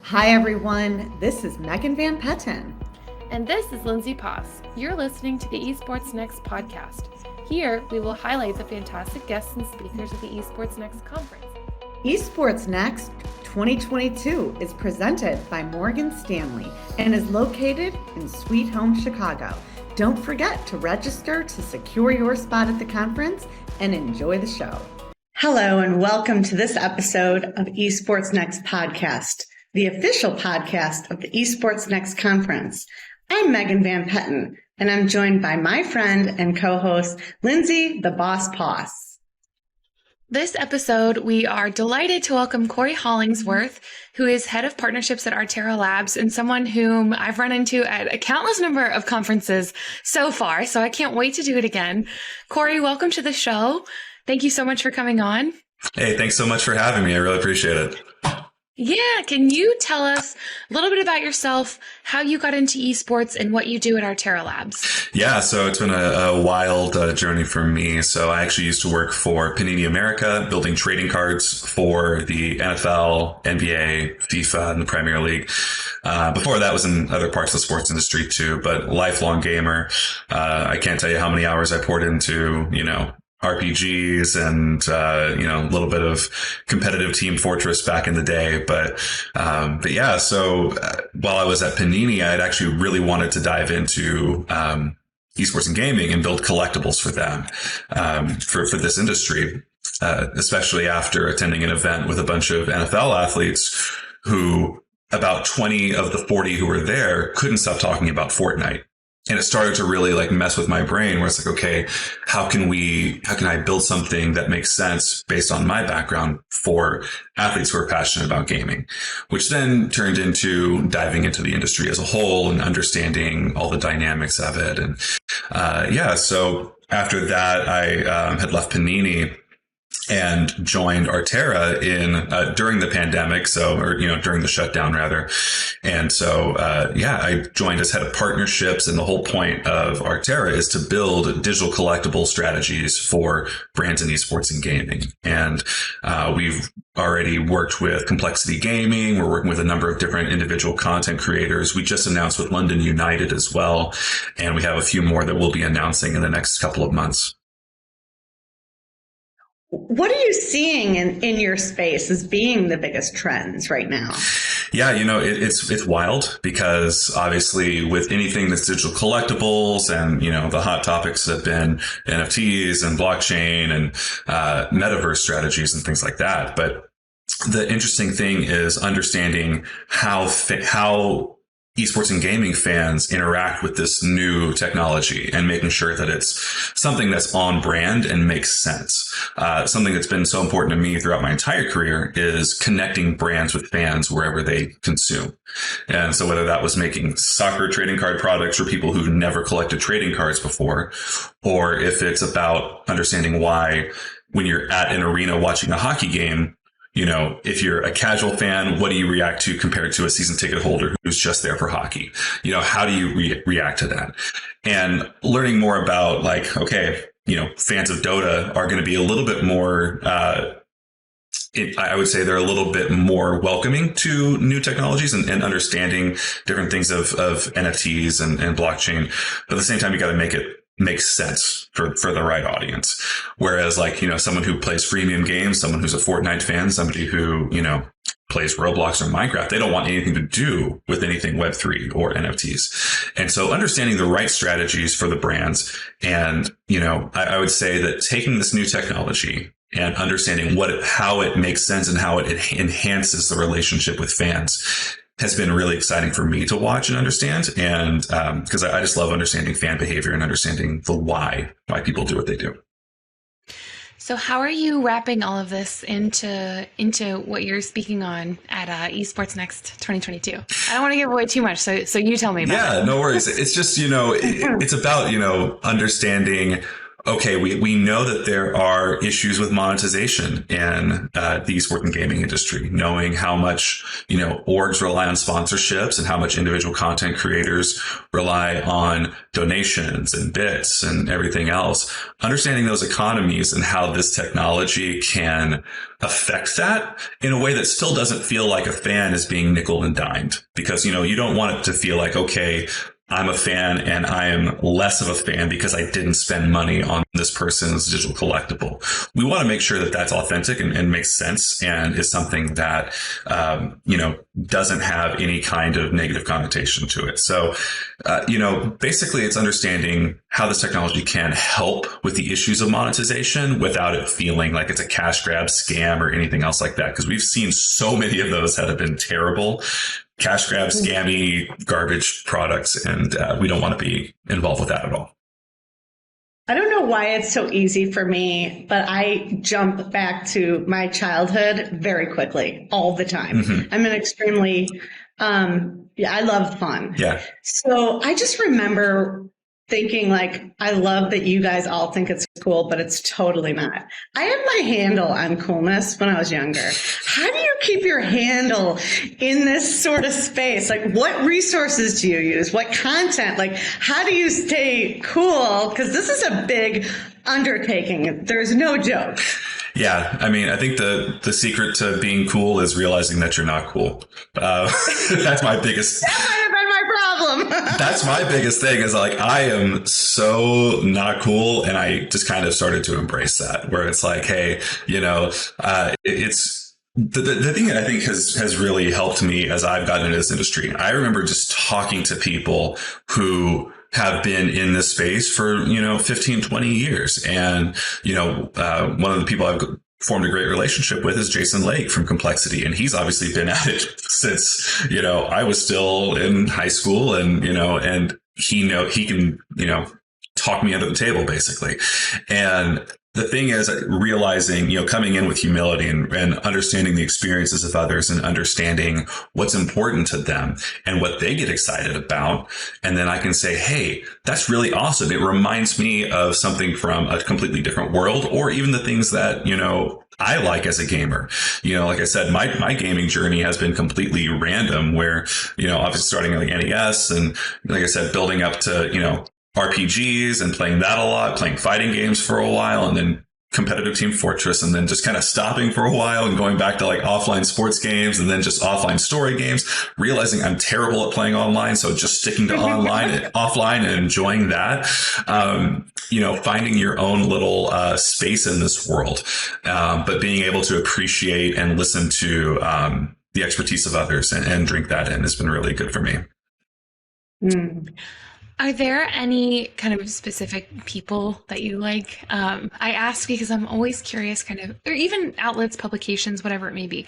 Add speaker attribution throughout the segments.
Speaker 1: Hi, everyone. This is Megan Van Petten.
Speaker 2: And this is Lindsay Poss. You're listening to the EsportsNext podcast. Here, we will highlight the fantastic guests and speakers of the EsportsNext conference.
Speaker 1: EsportsNext 2022 is presented by Morgan Stanley and is located in Sweet Home, Chicago. Don't forget to register to secure your spot at the conference and enjoy the show. Hello, and welcome to this episode of EsportsNext podcast, the official podcast of the EsportsNext conference. I'm Megan Van Petten, and I'm joined by my friend and co-host, Lindsay the Boss Poss.
Speaker 2: This episode, we are delighted to welcome Cory Hollingsworth, who is head of partnerships at Artera Labs and someone whom I've run into at a countless number of conferences so far, so I can't wait to do it again. Cory, welcome to the show. Thank you so much for coming on.
Speaker 3: Hey, thanks so much for having me. I really appreciate it.
Speaker 2: Yeah, can you tell us a little bit about yourself, how you got into esports, and what you do at Artera Labs?
Speaker 3: Yeah, so it's been a wild journey for me. So I actually used to work for Panini America, building trading cards for the NFL, NBA, FIFA, and the Premier League. Before that was in other parts of the sports industry too, but lifelong gamer. I can't tell you how many hours I poured into, RPGs and, a little bit of competitive Team Fortress back in the day. But yeah, so while I was at Panini, I had actually really wanted to dive into, esports and gaming and build collectibles for them, for this industry, especially after attending an event with a bunch of NFL athletes who about 20 of the 40 who were there couldn't stop talking about Fortnite. And it started to really mess with my brain where it's like, okay, how can I build something that makes sense based on my background for athletes who are passionate about gaming, which then turned into diving into the industry as a whole and understanding all the dynamics of it. And, so after that, I had left Panini and joined Artera during the pandemic. During the shutdown rather. And so, I joined as head of partnerships, and the whole point of Artera is to build digital collectible strategies for brands in esports and gaming. And, we've already worked with Complexity Gaming. We're working with a number of different individual content creators. We just announced with London United as well. And we have a few more that we'll be announcing in the next couple of months.
Speaker 1: What are you seeing in your space as being the biggest trends right now?
Speaker 3: Yeah, it's wild because obviously with anything that's digital collectibles and, the hot topics have been NFTs and blockchain and metaverse strategies and things like that. But the interesting thing is understanding how esports and gaming fans interact with this new technology and making sure that it's something that's on brand and makes sense. Something that's been so important to me throughout my entire career is connecting brands with fans wherever they consume. And so whether that was making soccer trading card products for people who've never collected trading cards before, or if it's about understanding why when you're at an arena watching a hockey game, if you're a casual fan, what do you react to compared to a season ticket holder who's just there for hockey? How do you react to that? And learning more about fans of Dota are going to be a little bit more, I would say they're a little bit more welcoming to new technologies and understanding different things of NFTs and blockchain. But at the same time, you got to make it makes sense for the right audience. Whereas someone who plays freemium games, someone who's a Fortnite fan, somebody who, plays Roblox or Minecraft, they don't want anything to do with anything Web3 or NFTs. And so understanding the right strategies for the brands. And, I would say that taking this new technology and understanding how it makes sense and how it enhances the relationship with fans has been really exciting for me to watch and understand. And because I just love understanding fan behavior and understanding the why people do what they do.
Speaker 2: So how are you wrapping all of this into what you're speaking on at EsportsNext 2022? I don't want to give away too much, so you tell me about it.
Speaker 3: Yeah, no worries. It's just, it's about, understanding, okay, we know that there are issues with monetization in the esports and gaming industry, knowing how much, orgs rely on sponsorships and how much individual content creators rely on donations and bits and everything else. Understanding those economies and how this technology can affect that in a way that still doesn't feel like a fan is being nickel and dimed, because, you don't want it to feel like, okay, I'm a fan and I am less of a fan because I didn't spend money on this person's digital collectible. We want to make sure that that's authentic and makes sense and is something that, doesn't have any kind of negative connotation to it. So, basically it's understanding how this technology can help with the issues of monetization without it feeling like it's a cash grab scam or anything else like that. Because we've seen so many of those that have been terrible. Cash grab, scammy, garbage products, and we don't want to be involved with that at all.
Speaker 4: I don't know why it's so easy for me, but I jump back to my childhood very quickly, all the time. Mm-hmm. I'm an extremely, I love fun.
Speaker 3: Yeah.
Speaker 4: So I just remember thinking I love that you guys all think it's cool, but it's totally not. I had my handle on coolness when I was younger. How do you keep your handle in this sort of space? What resources do you use? What content? How do you stay cool? Because this is a big undertaking. There's no joke.
Speaker 3: Yeah, I mean, I think the secret to being cool is realizing that you're not cool. That's my biggest.
Speaker 4: That might have been my problem.
Speaker 3: That's my biggest thing is I am so not cool, and I just kind of started to embrace that. Where it's like, hey, it's. The thing that I think has really helped me as I've gotten into this industry. I remember just talking to people who have been in this space for, 15, 20 years. And, one of the people I've formed a great relationship with is Jason Lake from Complexity. And he's obviously been at it since, I was still in high school, and, and he can, talk me under the table basically. And the thing is realizing, coming in with humility and understanding the experiences of others and understanding what's important to them and what they get excited about. And then I can say, hey, that's really awesome. It reminds me of something from a completely different world, or even the things that, I like as a gamer. Like I said, my gaming journey has been completely random where, obviously starting at NES and like I said, building up to, RPGs and playing that a lot, playing fighting games for a while, and then competitive Team Fortress, and then just kind of stopping for a while and going back to offline sports games and then just offline story games, realizing I'm terrible at playing online. So just sticking to online and offline and enjoying that, finding your own little space in this world, but being able to appreciate and listen to the expertise of others and drink that in has been really good for me.
Speaker 4: Mm.
Speaker 2: Are there any kind of specific people that you like? I ask because I'm always curious or even outlets, publications, whatever it may be,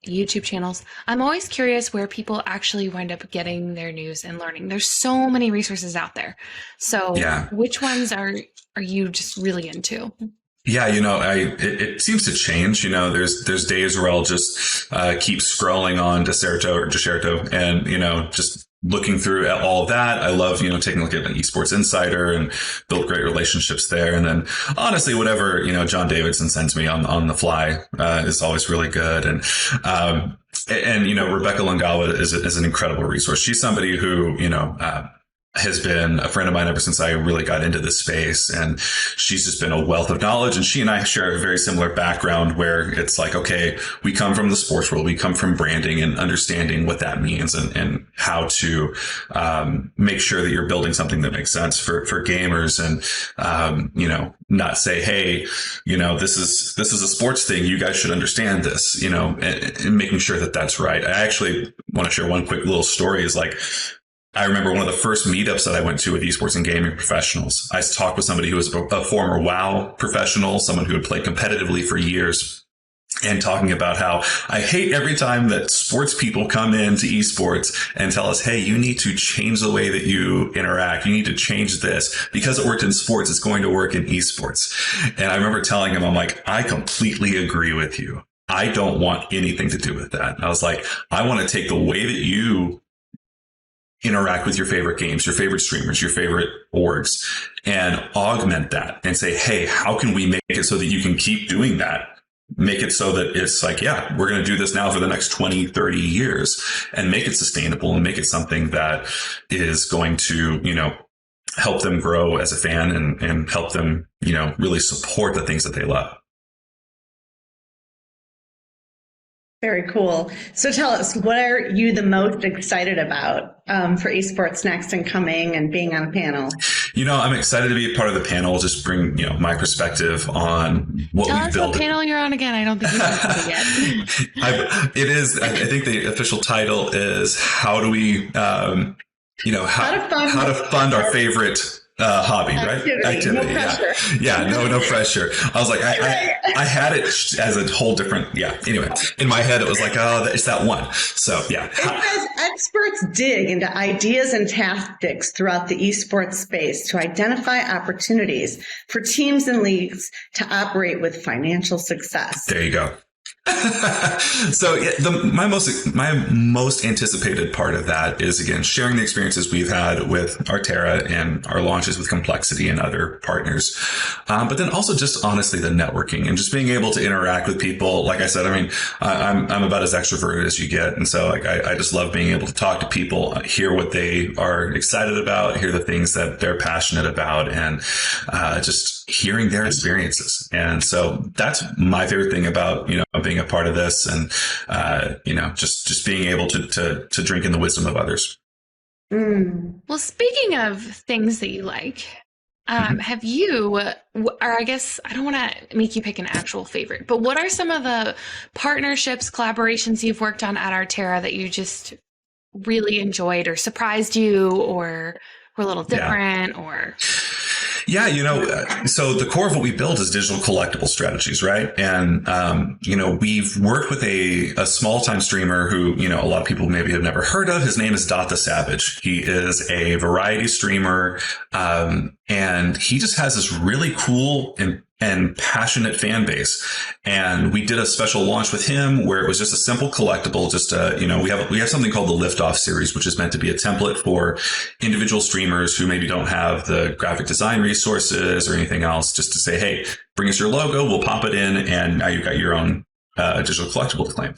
Speaker 2: YouTube channels. I'm always curious where people actually wind up getting their news and learning. There's so many resources out there. So Which ones are you just really into?
Speaker 3: Yeah, it seems to change. There's days where I'll just keep scrolling on Descerto and, just looking through at all of that. I love, taking a look at an Esports Insider and built great relationships there. And then honestly, whatever, John Davidson sends me on the fly, is always really good. And Rebecca Lungawa is an incredible resource. She's somebody who, has been a friend of mine ever since I really got into this space. And she's just been a wealth of knowledge. And she and I share a very similar background where it's like, okay, we come from the sports world. We come from branding and understanding what that means and how to make sure that you're building something that makes sense for gamers and, not say, hey, this is a sports thing. You guys should understand this, and making sure that that's right. I actually want to share one quick little story is I remember one of the first meetups that I went to with esports and gaming professionals. I talked with somebody who was a former WoW professional, someone who had played competitively for years, and talking about how I hate every time that sports people come into esports and tell us, hey, you need to change the way that you interact. You need to change this because it worked in sports. It's going to work in esports. And I remember telling him, I'm like, I completely agree with you. I don't want anything to do with that. I was like, I want to take the way that you interact with your favorite games, your favorite streamers, your favorite orgs, and augment that and say, hey, how can we make it so that you can keep doing that? Make it so that it's like, yeah, we're going to do this now for the next 20, 30 years and make it sustainable and make it something that is going to, help them grow as a fan and help them, really support the things that they love.
Speaker 4: Very cool. So tell us, what are you the most excited about for Esports Next and coming and being on a panel?
Speaker 3: I'm excited to be a part of the panel, just bring, my perspective on what we built. Tell us
Speaker 2: what panel you're on again. I don't think you've mentioned it yet.
Speaker 3: It is, I think the official title is how do we, how to fund our favorite hobby, right? Activity.
Speaker 4: No pressure.
Speaker 3: Yeah. No pressure. I was like, I had it as a whole different, anyway, in my head, it was like, oh, it's that one. So yeah.
Speaker 4: It says experts dig into ideas and tactics throughout the esports space to identify opportunities for teams and leagues to operate with financial success.
Speaker 3: There you go. So my most anticipated part of that is, again, sharing the experiences we've had with Arterra and our launches with Complexity and other partners. But then also just honestly the networking and just being able to interact with people. Like I said, I'm about as extroverted as you get. And so I just love being able to talk to people, hear what they are excited about, hear the things that they're passionate about, and just hearing their experiences. And so that's my favorite thing about, being a part of this and, just being able to drink in the wisdom of others.
Speaker 2: Well, speaking of things that you like, have you, or I guess I don't want to make you pick an actual favorite, but what are some of the partnerships, collaborations you've worked on at Arterra that you just really enjoyed or surprised you or were a little different or...
Speaker 3: Yeah, so the core of what we build is digital collectible strategies, right? And, we've worked with a small-time streamer who, a lot of people maybe have never heard of. His name is Dot the Savage. He is a variety streamer, and he just has this really cool and passionate fan base. And we did a special launch with him where it was just a simple collectible. Just, we have something called the Liftoff series, which is meant to be a template for individual streamers who maybe don't have the graphic design resources or anything else, just to say, hey, bring us your logo, we'll pop it in, and now you've got your own digital collectible to claim.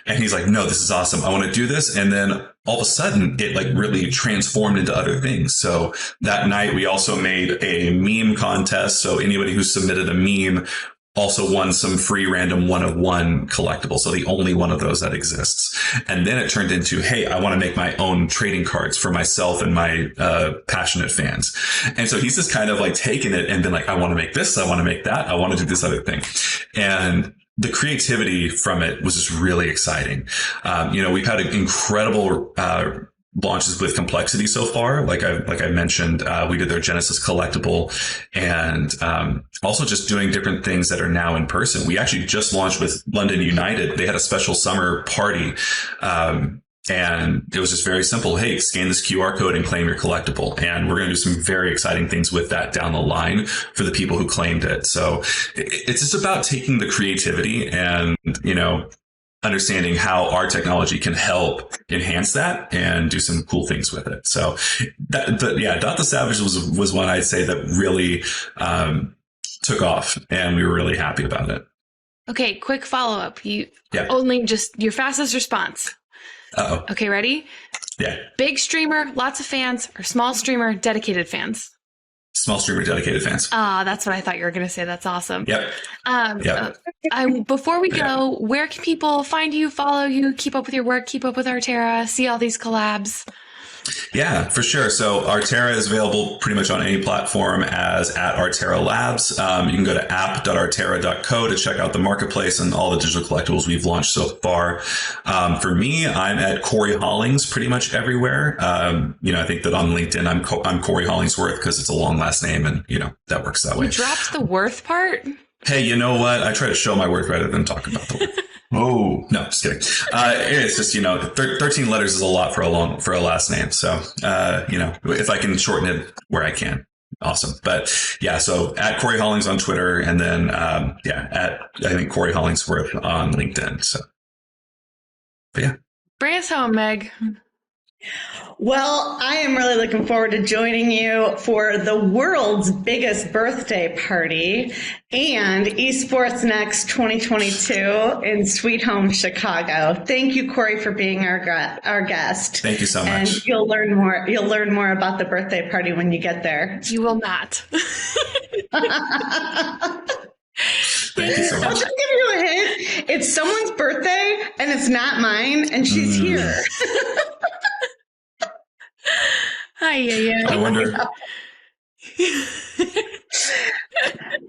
Speaker 3: And he's like, no, this is awesome. I want to do this. And then all of a sudden it really transformed into other things. So that night we also made a meme contest. So anybody who submitted a meme also won some free random 1-of-1 collectible. So the only one of those that exists. And then it turned into, hey, I want to make my own trading cards for myself and my passionate fans. And so he's just kind of taken it and been like, I want to make this. I want to make that. I want to do this other thing. And the creativity from it was just really exciting. We've had incredible launches with Complexity so far. Like I mentioned, we did their Genesis collectible, and also just doing different things that are now in person. We actually just launched with London United. They had a special summer party. And it was just very simple. Hey, scan this QR code and claim your collectible. And we're going to do some very exciting things with that down the line for the people who claimed it. So it's just about taking the creativity and, understanding how our technology can help enhance that and do some cool things with it. So Dot the Savage was one I'd say that really took off, and we were really happy about it.
Speaker 2: Okay, quick follow-up. Only just your fastest response.
Speaker 3: Uh-oh.
Speaker 2: Okay, ready?
Speaker 3: Yeah. Big
Speaker 2: streamer, lots of fans, or small streamer, dedicated fans?
Speaker 3: Small streamer, dedicated fans.
Speaker 2: That's what I thought you were going to say. That's awesome.
Speaker 3: Yep.
Speaker 2: Before we go, where can people find you, follow you, keep up with your work, keep up with Arterra, see all these collabs?
Speaker 3: Yeah, for sure. So Arterra is available pretty much on any platform as at Arterra Labs. You can go to app.arterra.co to check out the marketplace and all the digital collectibles we've launched so far. For me, I'm at Cory Hollings pretty much everywhere. I think that on LinkedIn, I'm Cory Hollingsworth because it's a long last name, and that works that way.
Speaker 2: You dropped the worth part?
Speaker 3: Hey, you know what? I try to show my worth rather than talk about the worth. Oh, no, just kidding. It's just, 13 letters is a lot for a last name. So, if I can shorten it where I can, awesome. But yeah, so at Cory Hollings on Twitter, and then, at, I think, Cory Hollingsworth on LinkedIn. So, but yeah.
Speaker 2: Bring us home, Meg.
Speaker 4: Well, I am really looking forward to joining you for the world's biggest birthday party and Esports Next 2022 in Sweet Home Chicago. Thank you, Cory, for being our guest.
Speaker 3: Thank you so much.
Speaker 4: And you'll learn more. You'll learn more about the birthday party when you get there.
Speaker 2: You will not.
Speaker 3: Thank you so
Speaker 4: I'll
Speaker 3: much.
Speaker 4: just give you a hint. It's someone's birthday and it's not mine, and she's here.
Speaker 3: I wonder.
Speaker 4: All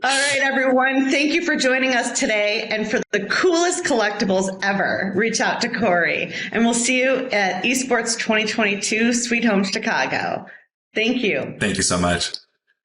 Speaker 4: right, everyone. Thank you for joining us today. And for the coolest collectibles ever, reach out to Cory. And we'll see you at Esports 2022 Sweet Home Chicago. Thank you.
Speaker 3: Thank you so much.